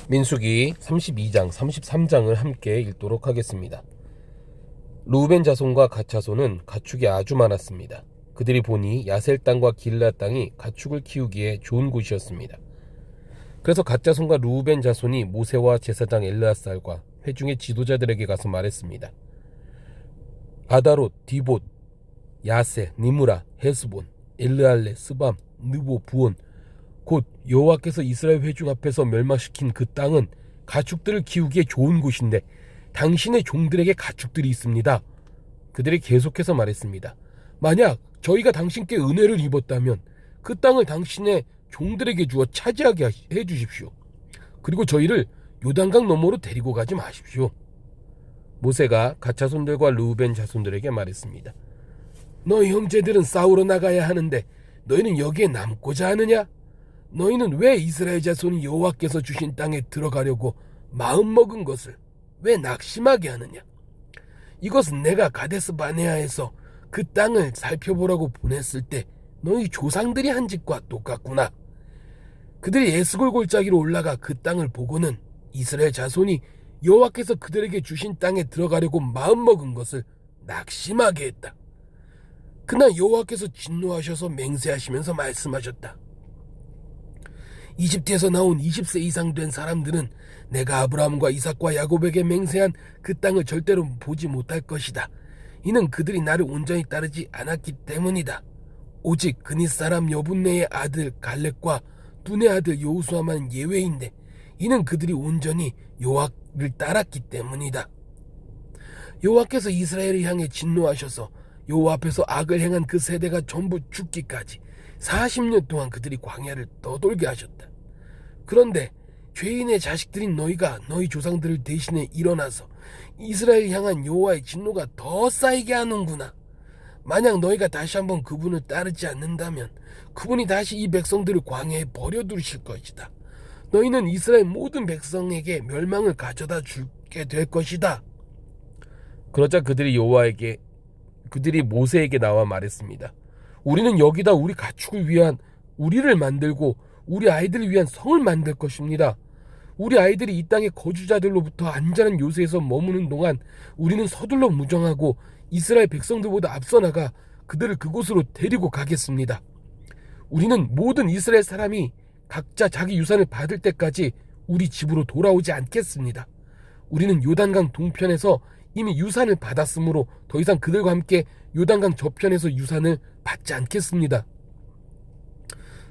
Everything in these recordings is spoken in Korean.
민수기 32장, 33장을 함께 읽도록 하겠습니다. 루벤 자손과 갓 자손은 가축이 아주 많았습니다. 그들이 보니 야셀 땅과 길앗 땅이 가축을 키우기에 좋은 곳이었습니다. 그래서 갓 자손과 루벤 자손이 모세와 제사장 엘르아살과 회중의 지도자들에게 가서 말했습니다. 아다롯, 디봇, 야세, 니무라, 헤스본, 엘르알레, 스밤, 느보, 부온, 곧 여호와께서 이스라엘 회중 앞에서 멸망시킨 그 땅은 가축들을 키우기에 좋은 곳인데 당신의 종들에게 가축들이 있습니다. 그들이 계속해서 말했습니다. 만약 저희가 당신께 은혜를 입었다면 그 땅을 당신의 종들에게 주어 차지하게 해주십시오. 그리고 저희를 요단강 너머로 데리고 가지 마십시오. 모세가 갓 자손들과 르우벤 자손들에게 말했습니다. 너희 형제들은 싸우러 나가야 하는데 너희는 여기에 남고자 하느냐? 너희는 왜 이스라엘 자손이 여호와께서 주신 땅에 들어가려고 마음먹은 것을 왜 낙심하게 하느냐? 이것은 내가 가데스 바네아에서 그 땅을 살펴보라고 보냈을 때 너희 조상들이 한 짓과 똑같구나. 그들이 에스골 골짜기로 올라가 그 땅을 보고는 이스라엘 자손이 여호와께서 그들에게 주신 땅에 들어가려고 마음먹은 것을 낙심하게 했다. 그날 여호와께서 진노하셔서 맹세하시면서 말씀하셨다. 이집트에서 나온 20세 이상 된 사람들은 내가 아브라함과 이삭과 야곱에게 맹세한 그 땅을 절대로 보지 못할 것이다. 이는 그들이 나를 온전히 따르지 않았기 때문이다. 오직 그닛 사람 여분네의 아들 갈렙과 둔의 아들 여호수아만 예외인데 이는 그들이 온전히 여호와를 따랐기 때문이다. 여호와께서 이스라엘을 향해 진노하셔서 여호와 앞에서 악을 행한 그 세대가 전부 죽기까지 40년 동안 그들이 광야를 떠돌게 하셨다. 그런데 죄인의 자식들인 너희가 너희 조상들을 대신해 일어나서 이스라엘을 향한 여호와의 진노가 더 쌓이게 하는구나. 만약 너희가 다시 한번 그분을 따르지 않는다면 그분이 다시 이 백성들을 광야에 버려두실 것이다. 너희는 이스라엘 모든 백성에게 멸망을 가져다 주게 될 것이다. 그러자 그들이 모세에게 나와 말했습니다. 우리는 여기다 우리 가축을 위한 우리를 만들고 우리 아이들을 위한 성을 만들 것입니다. 우리 아이들이 이 땅의 거주자들로부터 안전한 요새에서 머무는 동안 우리는 서둘러 무정하고 이스라엘 백성들보다 앞서 나가 그들을 그곳으로 데리고 가겠습니다. 우리는 모든 이스라엘 사람이 각자 자기 유산을 받을 때까지 우리 집으로 돌아오지 않겠습니다. 우리는 요단강 동편에서 이미 유산을 받았으므로 더 이상 그들과 함께 요단강 저편에서 유산을 받지 않겠습니다.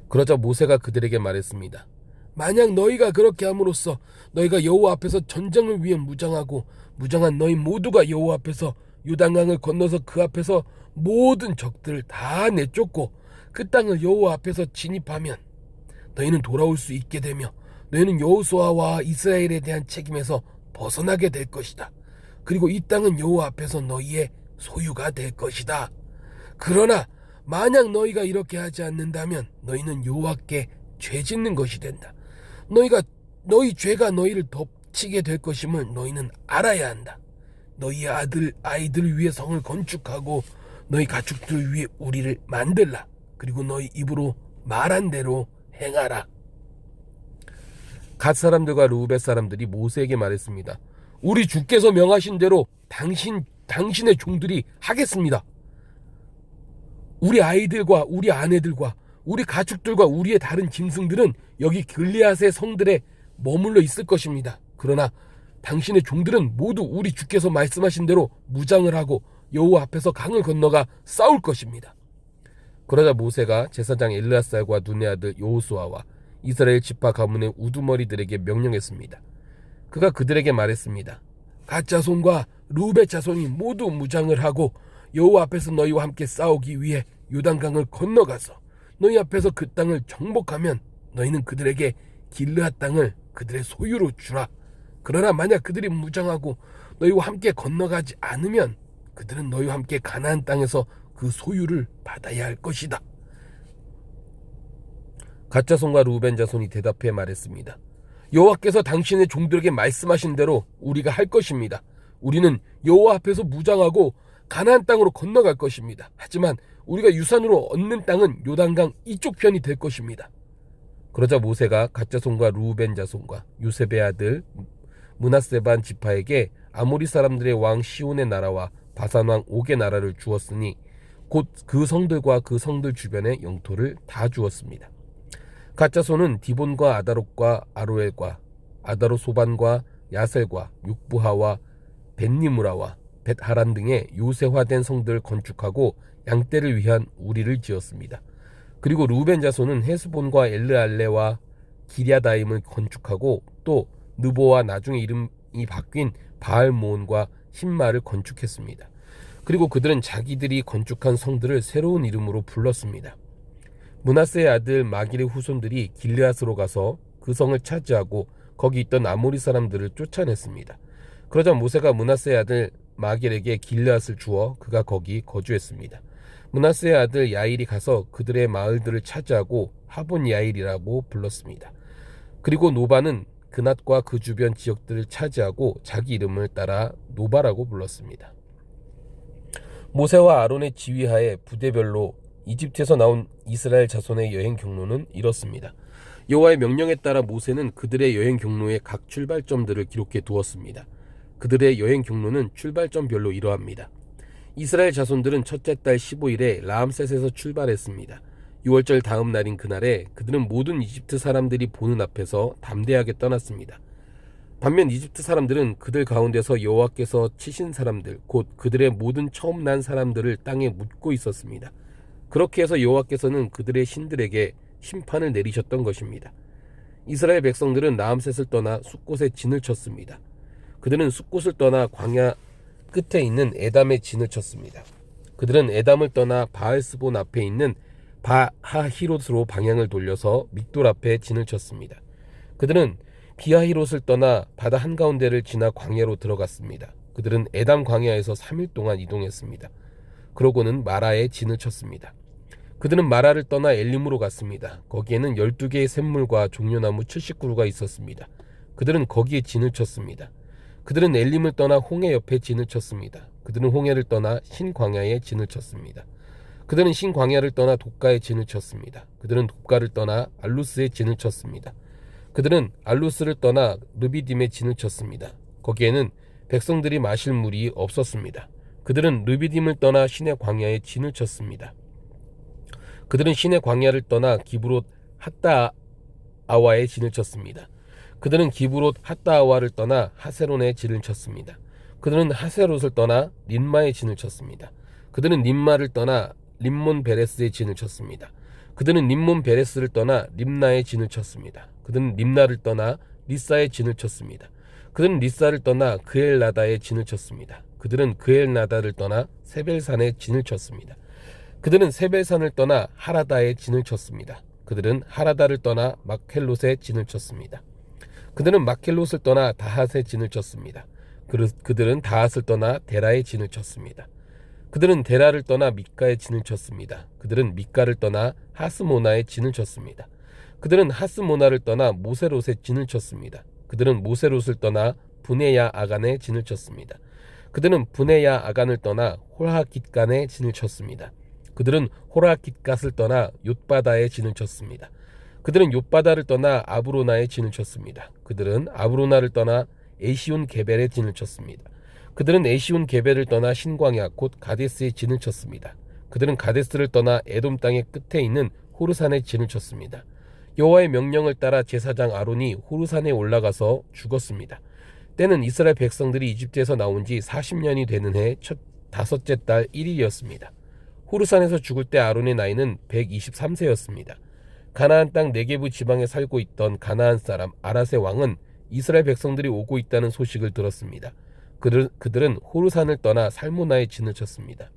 그러자 모세가 그들에게 말했습니다. 만약 너희가 그렇게 함으로써 너희가 여호와 앞에서 전쟁을 위해 무장하고 무장한 너희 모두가 여호와 앞에서 요단강을 건너서 그 앞에서 모든 적들을 다 내쫓고 그 땅을 여호와 앞에서 진입하면 너희는 돌아올 수 있게 되며 너희는 여호수아와 이스라엘에 대한 책임에서 벗어나게 될 것이다. 그리고 이 땅은 여호와 앞에서 너희의 소유가 될 것이다. 그러나 만약 너희가 이렇게 하지 않는다면 너희는 여호와께 죄짓는 것이 된다. 너희 죄가 너희를 덮치게 될 것임을 너희는 알아야 한다. 너희 아이들을 위해 성을 건축하고 너희 가축들을 위해 우리를 만들라. 그리고 너희 입으로 말한 대로 행하라. 갓 사람들과 르우벤 사람들이 모세에게 말했습니다. 우리 주께서 명하신 대로 당신의 종들이 하겠습니다. 우리 아이들과 우리 아내들과 우리 가축들과 우리의 다른 짐승들은 여기 길르앗의 성들에 머물러 있을 것입니다. 그러나 당신의 종들은 모두 우리 주께서 말씀하신 대로 무장을 하고 여호와 앞에서 강을 건너가 싸울 것입니다. 그러자 모세가 제사장 엘르아살과 눈의 아들 여호수아와 이스라엘 지파 가문의 우두머리들에게 명령했습니다. 그가 그들에게 말했습니다. 갓 자손과 르우벤 자손이 모두 무장을 하고 여호와 앞에서 너희와 함께 싸우기 위해 요단강을 건너가서 너희 앞에서 그 땅을 정복하면 너희는 그들에게 길르앗 땅을 그들의 소유로 주라. 그러나 만약 그들이 무장하고 너희와 함께 건너가지 않으면 그들은 너희와 함께 가나안 땅에서 그 소유를 받아야 할 것이다. 갓 자손과 르우벤 자손이 대답해 말했습니다. 여호와께서 당신의 종들에게 말씀하신 대로 우리가 할 것입니다. 우리는 여호와 앞에서 무장하고 가나안 땅으로 건너갈 것입니다. 하지만 우리가 유산으로 얻는 땅은 요단강 이쪽 편이 될 것입니다. 그러자 모세가 갓 자손과 르우벤 자손과 요셉의 아들 므낫세 반 지파에게 아모리 사람들의 왕 시온의 나라와 바산 왕 옥의 나라를 주었으니 곧 그 성들과 그 성들 주변의 영토를 다 주었습니다. 갓 자손은 디본과 아다롯과 아로엘과 아다롯 소반과 야셀과 육부하와 벳니무라와 벳하란 등의 요새화된 성들을 건축하고 양떼를 위한 우리를 지었습니다. 그리고 르우벤 자손은 헤스본과 엘르알레와 기랴다임을 건축하고 또 느보와 나중에 이름이 바뀐 바알모온과 신마를 건축했습니다. 그리고 그들은 자기들이 건축한 성들을 새로운 이름으로 불렀습니다. 므낫세의 아들 마길의 후손들이 길르앗으로 가서 그 성을 차지하고 거기 있던 아모리 사람들을 쫓아냈습니다. 그러자 모세가 므낫세의 아들 마길에게 길르앗을 주어 그가 거기 거주했습니다. 므낫세의 아들 야일이 가서 그들의 마을들을 차지하고 하본 야일이라고 불렀습니다. 그리고 노바는 그낫과 그 주변 지역들을 차지하고 자기 이름을 따라 노바라고 불렀습니다. 모세와 아론의 지휘하에 부대별로 이집트에서 나온 이스라엘 자손의 여행 경로는 이렇습니다. 여호와의 명령에 따라 모세는 그들의 여행 경로의 각 출발점들을 기록해 두었습니다. 그들의 여행 경로는 출발점별로 이러합니다. 이스라엘 자손들은 첫째 달 15일에 라암셋에서 출발했습니다. 6월절 다음 날인 그날에 그들은 모든 이집트 사람들이 보는 앞에서 담대하게 떠났습니다. 반면 이집트 사람들은 그들 가운데서 여호와께서 치신 사람들 곧 그들의 모든 처음 난 사람들을 땅에 묻고 있었습니다. 그렇게 해서 여호와께서는 그들의 신들에게 심판을 내리셨던 것입니다. 이스라엘 백성들은 라암셋을 떠나 숫곳에 진을 쳤습니다. 그들은 숫곳을 떠나 광야 끝에 있는 에담에 진을 쳤습니다. 그들은 에담을 떠나 바알스본 앞에 있는 바하히롯으로 방향을 돌려서 믹돌 앞에 진을 쳤습니다. 그들은 비하히롯을 떠나 바다 한가운데를 지나 광야로 들어갔습니다. 그들은 에담 광야에서 3일 동안 이동했습니다. 그러고는 마라에 진을 쳤습니다. 그들은 마라를 떠나 엘림으로 갔습니다. 거기에는 12개의 샘물과 종려나무 70그루가 있었습니다. 그들은 거기에 진을 쳤습니다. 그들은 엘림을 떠나 홍해 옆에 진을 쳤습니다. 그들은 홍해를 떠나 신광야에 진을 쳤습니다. 그들은 신광야를 떠나 독가에 진을 쳤습니다. 그들은 독가를 떠나 알루스에 진을 쳤습니다. 그들은 알루스를 떠나 르비딤에 진을 쳤습니다. 거기에는 백성들이 마실 물이 없었습니다. 그들은 르비딤을 떠나 신의 광야에 진을 쳤습니다. 그들은 신의 광야를 떠나 기브롯 핫다아와에 진을 쳤습니다. 그들은 기브롯 핫다아와를 떠나 하세론에 진을 쳤습니다. 그들은 하세롯을 떠나 린마에 진을 쳤습니다. 그들은 린마를 떠나 림몬 베레스에 진을 쳤습니다. 그들은 림몬 베레스를 떠나 림나에 진을 쳤습니다. 그들은 림나를 떠나 리사에 진을 쳤습니다. 그들은 리사를 떠나 그엘나다에 진을 쳤습니다. 그들은 그엘나다를 떠나 세벨산에 진을 쳤습니다. 그들은 세벨산을 떠나 하라다에 진을 쳤습니다. 그들은 하라다를 떠나 마켈롯에 진을 쳤습니다. 그들은 마켈롯을 떠나 다핫에 진을 쳤습니다. 그들은 다핫을 떠나 데라에 진을 쳤습니다. 그들은 데라를 떠나 미가에 진을 쳤습니다. 그들은 미가를 떠나 하스모나에 진을 쳤습니다. 그들은 하스모나를 떠나 모세롯에 진을 쳤습니다. 그들은 모세롯을 떠나 브네야 아간에 진을 쳤습니다. 그들은 브네야 아간을 떠나 홀하깃간에 진을 쳤습니다. 그들은 홀하깃갓을 떠나 욤바다에 진을 쳤습니다. 그들은 욤바다를 떠나 아브로나에 진을 쳤습니다. 그들은 아브로나를 떠나 에시온 게벨에 진을 쳤습니다. 그들은 에시온 게벨을 떠나 신광야 곧 가데스에 진을 쳤습니다. 그들은 가데스를 떠나 에돔 땅의 끝에 있는 호르산에 진을 쳤습니다. 여호와의 명령을 따라 제사장 아론이 호르산에 올라가서 죽었습니다. 때는 이스라엘 백성들이 이집트에서 나온 지 40년이 되는 해 첫 다섯째 달 1일이었습니다. 호르산에서 죽을 때 아론의 나이는 123세였습니다. 가나안 땅 네게부 지방에 살고 있던 가나안 사람 아랏의 왕은 이스라엘 백성들이 오고 있다는 소식을 들었습니다. 그들은 호르산을 떠나 살모나에 진을 쳤습니다.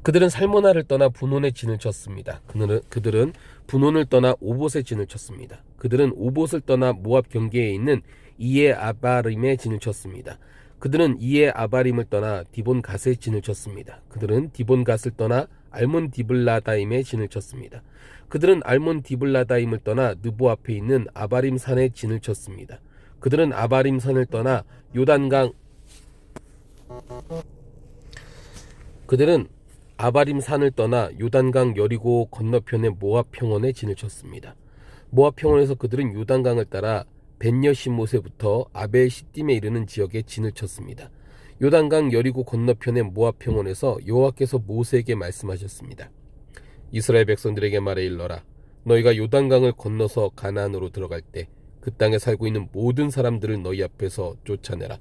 그들은 살모나를 떠나 분온에 진을 쳤습니다. 그들은 분온을 떠나 오봇에 진을 쳤습니다. 그들은 오봇을 떠나 모압 경계에 있는 이에 아바림에 진을 쳤습니다. 그들은 이에 아바림을 떠나 디본갓에 진을 쳤습니다. 그들은 디본갓을 떠나 알몬 디블라다임에 진을 쳤습니다. 그들은 알몬 디블라다임을 떠나 느보 앞에 있는 아바림 산에 진을 쳤습니다. 그들은 아바림 산을 떠나 요단강 여리고 건너편의 모압 평원에 진을 쳤습니다. 모압 평원에서 그들은 요단강을 따라 벳여시못에부터 아벨 시딤에 이르는 지역에 진을 쳤습니다. 요단강 여리고 건너편의 모압 평원에서 여호와께서 모세에게 말씀하셨습니다. 이스라엘 백성들에게 말해 일러라. 너희가 요단강을 건너서 가나안으로 들어갈 때 그 땅에 살고 있는 모든 사람들을 너희 앞에서 쫓아내라.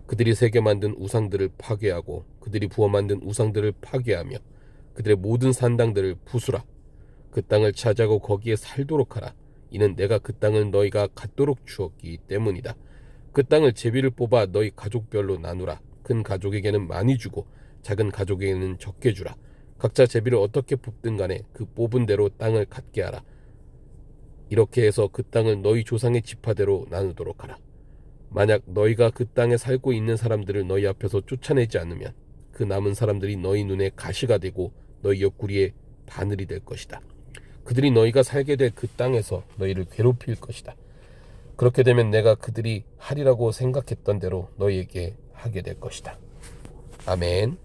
그들이 새겨 만든 우상들을 파괴하고 그들이 부어 만든 우상들을 파괴하며 그들의 모든 산당들을 부수라. 그 땅을 차지하고 거기에 살도록 하라. 이는 내가 그 땅을 너희가 갖도록 주었기 때문이다. 그 땅을 제비를 뽑아 너희 가족별로 나누라. 큰 가족에게는 많이 주고 작은 가족에게는 적게 주라. 각자 제비를 어떻게 뽑든 간에 그 뽑은 대로 땅을 갖게 하라. 이렇게 해서 그 땅을 너희 조상의 지파대로 나누도록 하라. 만약 너희가 그 땅에 살고 있는 사람들을 너희 앞에서 쫓아내지 않으면 그 남은 사람들이 너희 눈에 가시가 되고 너희 옆구리에 바늘이 될 것이다. 그들이 너희가 살게 될 그 땅에서 너희를 괴롭힐 것이다. 그렇게 되면 내가 그들이 하리라고 생각했던 대로 너희에게 하게 될 것이다. 아멘.